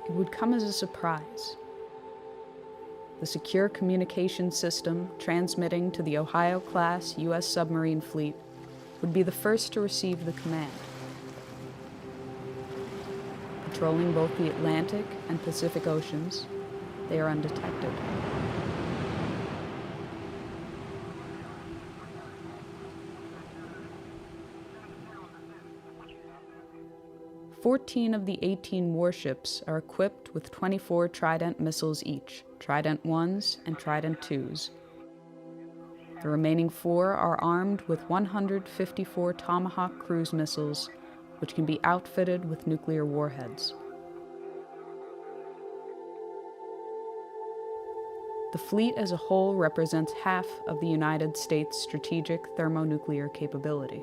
it would come as a surprise. The secure communication system transmitting to the Ohio-class U.S. submarine fleet would be the first to receive the command. Patrolling both the Atlantic and Pacific Oceans, they are undetected. "14 of the 18 warships are equipped with 24 Trident missiles each, Trident 1s and Trident 2s. The remaining 4 are armed with 154 Tomahawk cruise missiles, which can be outfitted with nuclear warheads. The fleet as a whole represents half of the United States' strategic thermonuclear capability.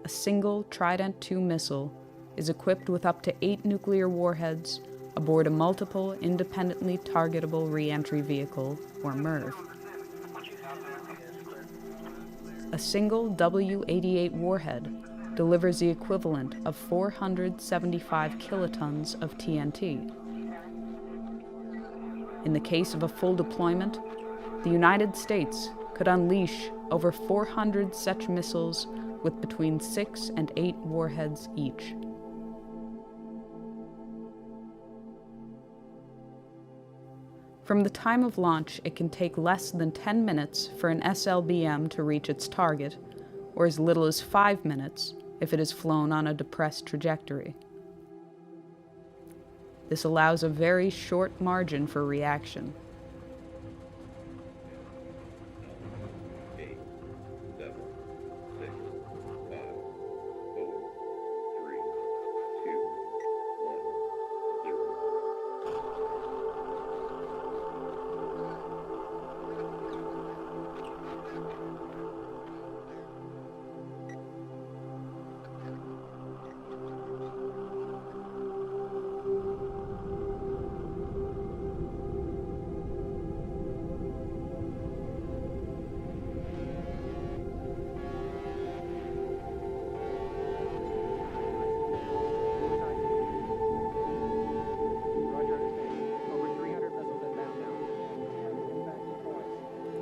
A single Trident II missile is equipped with up to 8 nuclear warheads aboard a multiple independently targetable re-entry vehicle, or MIRV. A single W-88 warhead delivers the equivalent of 475 kilotons of TNT. In the case of a full deployment, the United States could unleash over 400 such missiles with between 6 and 8 warheads each. From the time of launch, it can take less than 10 minutes for an SLBM to reach its target, or as little as 5 minutes if it is flown on a depressed trajectory. This allows a very short margin for reaction.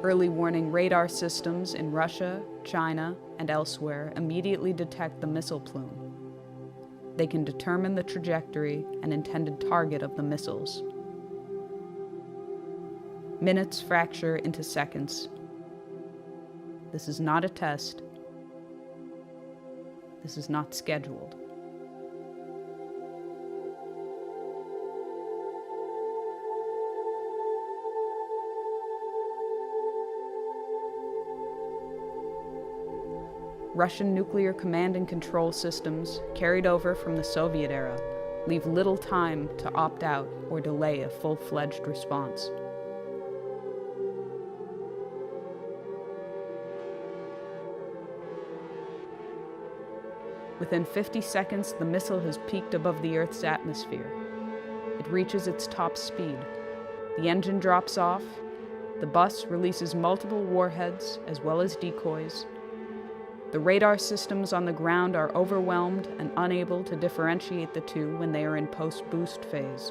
Early warning radar systems in Russia, China, and elsewhere immediately detect the missile plume. They can determine the trajectory and intended target of the missiles. Minutes fracture into seconds. This is not a test. This is not scheduled. Russian nuclear command and control systems, carried over from the Soviet era, leave little time to opt out or delay a full-fledged response. Within 50 seconds, the missile has peaked above the Earth's atmosphere. It reaches its top speed. The engine drops off. The bus releases multiple warheads as well as decoys. The radar systems on the ground are overwhelmed and unable to differentiate the two when they are in post-boost phase.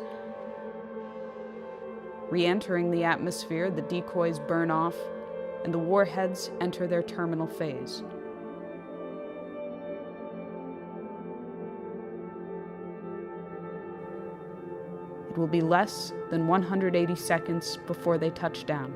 Re-entering the atmosphere, the decoys burn off, and the warheads enter their terminal phase. It will be less than 180 seconds before they touch down.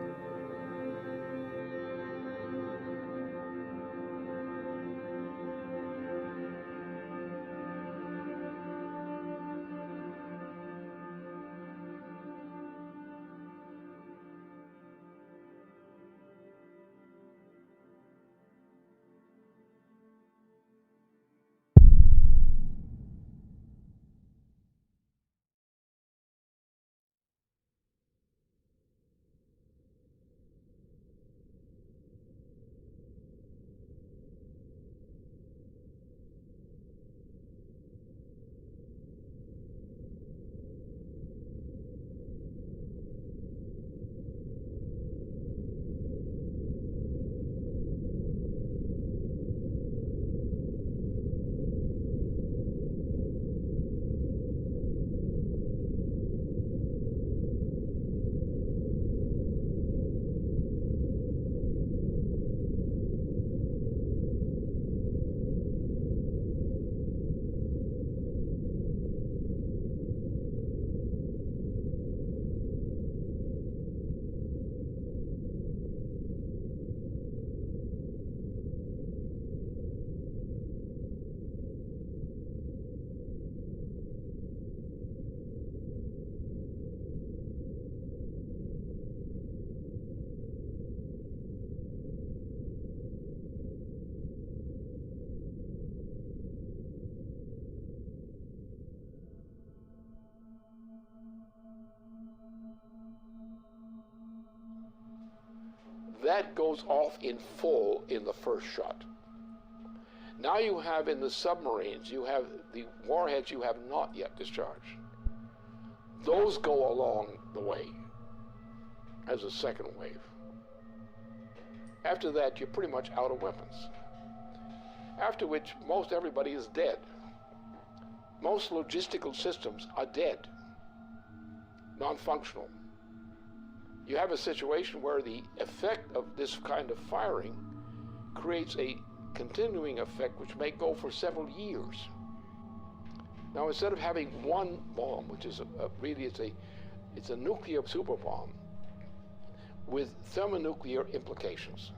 that goes off in full in the first shot. Now you have in the submarines, you have the warheads you have not yet discharged. Those go along the way as a second wave. After that, you're pretty much out of weapons. After which, most everybody is dead. Most logistical systems are dead, non-functional. You have a situation where the effect of this kind of firing creates a continuing effect which may go for several years. Now, instead of having one bomb, which is really it's a nuclear super bomb with thermonuclear implications.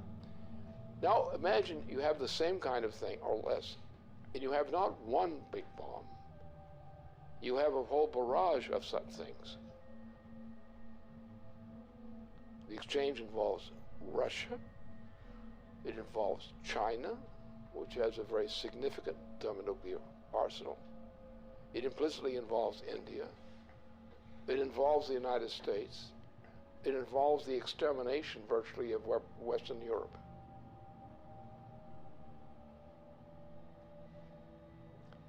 Now, imagine you have the same kind of thing or less, and you have not one big bomb. You have a whole barrage of such things. The exchange involves Russia. It involves China, which has a very significant thermonuclear arsenal. It implicitly involves India. It involves the United States. It involves the extermination virtually of Western Europe.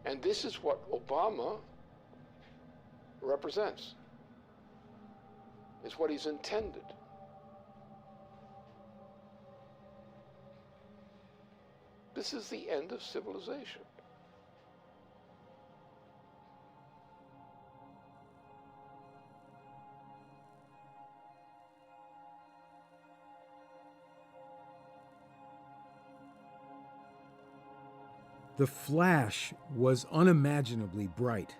And this is what Obama represents. It's what he's intended. This is the end of civilization. The flash was unimaginably bright.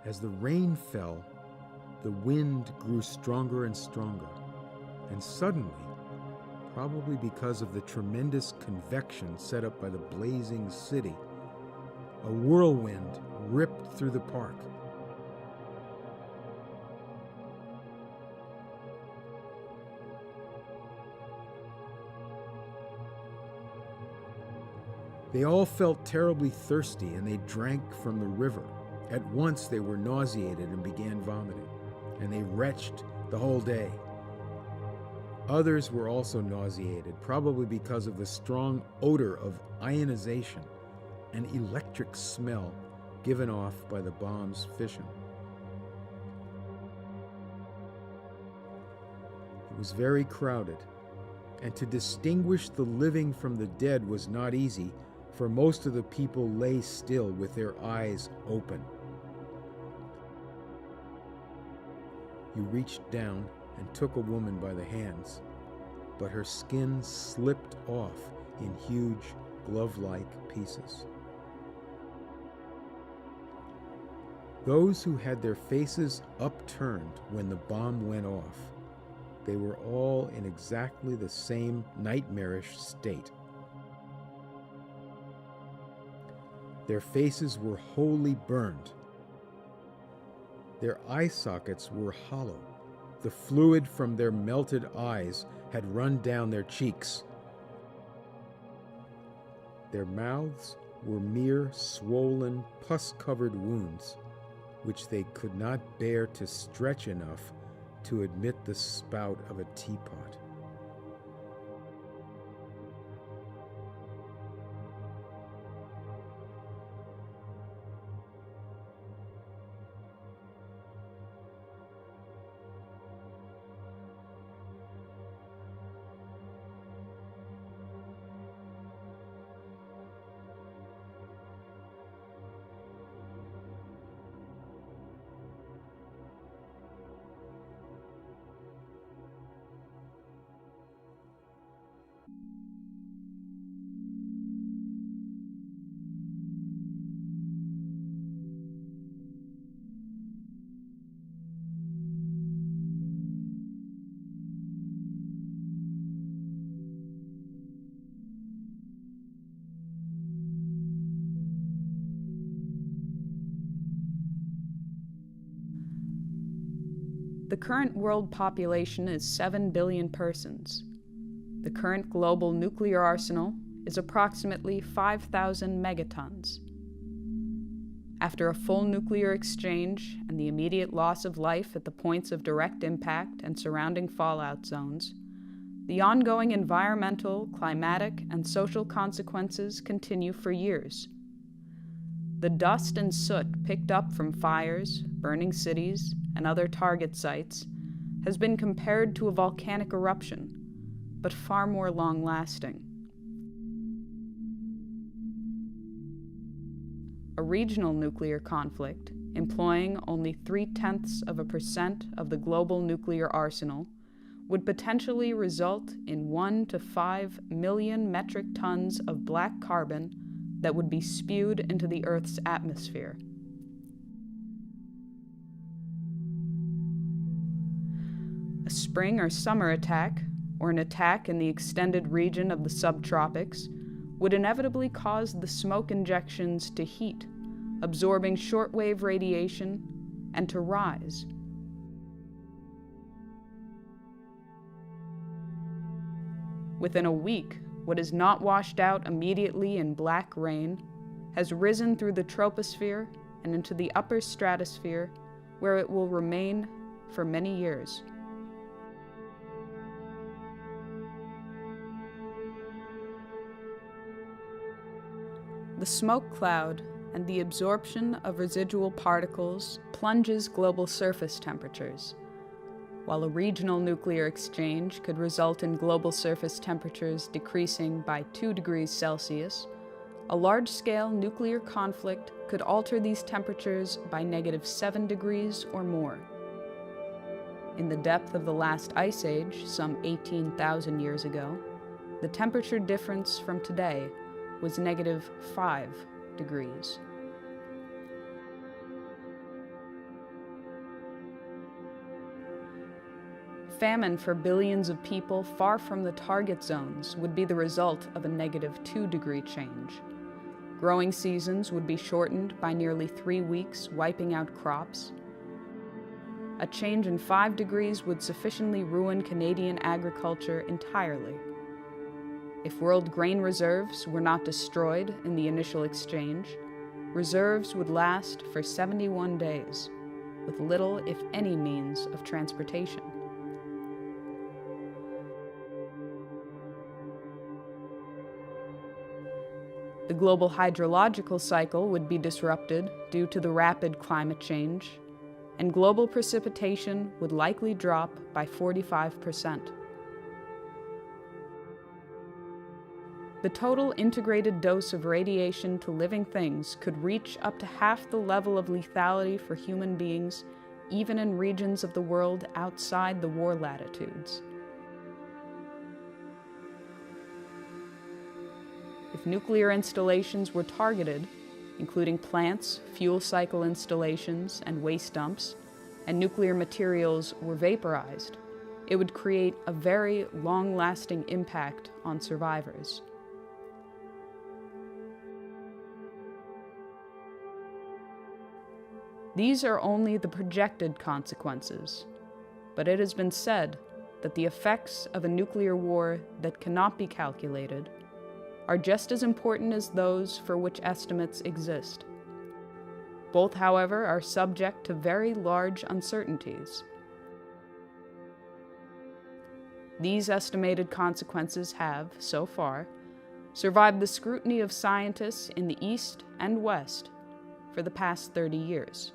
As the rain fell, the wind grew stronger and stronger, and suddenly, probably because of the tremendous convection set up by the blazing city, a whirlwind ripped through the park. They all felt terribly thirsty, and they drank from the river. At once they were nauseated and began vomiting, and they retched the whole day. Others were also nauseated, probably because of the strong odor of ionization and electric smell given off by the bomb's fission. It was very crowded, and to distinguish the living from the dead was not easy, for most of the people lay still with their eyes open. You reached down and took a woman by the hands, but her skin slipped off in huge glove-like pieces. Those who had their faces upturned when the bomb went off, they were all in exactly the same nightmarish state. Their faces were wholly burned. Their eye sockets were hollow. The fluid from their melted eyes had run down their cheeks. Their mouths were mere swollen, pus-covered wounds, which they could not bear to stretch enough to admit the spout of a teapot. The current world population is 7 billion persons. The current global nuclear arsenal is approximately 5,000 megatons. After a full nuclear exchange and the immediate loss of life at the points of direct impact and surrounding fallout zones, the ongoing environmental, climatic, and social consequences continue for years. The dust and soot picked up from fires, burning cities, and other target sites has been compared to a volcanic eruption, but far more long-lasting. A regional nuclear conflict, employing only 0.3% of the global nuclear arsenal, would potentially result in 1 to 5 million metric tons of black carbon that would be spewed into the Earth's atmosphere. A spring or summer attack, or an attack in the extended region of the subtropics, would inevitably cause the smoke injections to heat, absorbing shortwave radiation, and to rise. Within a week, what is not washed out immediately in black rain has risen through the troposphere and into the upper stratosphere, where it will remain for many years. The smoke cloud and the absorption of residual particles plunges global surface temperatures. While a regional nuclear exchange could result in global surface temperatures decreasing by 2 degrees Celsius, a large-scale nuclear conflict could alter these temperatures by -7 degrees or more. In the depth of the last ice age, some 18,000 years ago, the temperature difference from today was -5 degrees. Famine for billions of people far from the target zones would be the result of a -2 degree change. Growing seasons would be shortened by nearly 3 weeks, wiping out crops. A change in 5 degrees would sufficiently ruin Canadian agriculture entirely. If world grain reserves were not destroyed in the initial exchange, reserves would last for 71 days, with little, if any, means of transportation. The global hydrological cycle would be disrupted due to the rapid climate change, and global precipitation would likely drop by 45%. The total integrated dose of radiation to living things could reach up to half the level of lethality for human beings, even in regions of the world outside the war latitudes. If nuclear installations were targeted, including plants, fuel cycle installations, and waste dumps, and nuclear materials were vaporized, it would create a very long-lasting impact on survivors. These are only the projected consequences, but it has been said that the effects of a nuclear war that cannot be calculated are just as important as those for which estimates exist. Both, however, are subject to very large uncertainties. These estimated consequences have, so far, survived the scrutiny of scientists in the East and West for the past 30 years.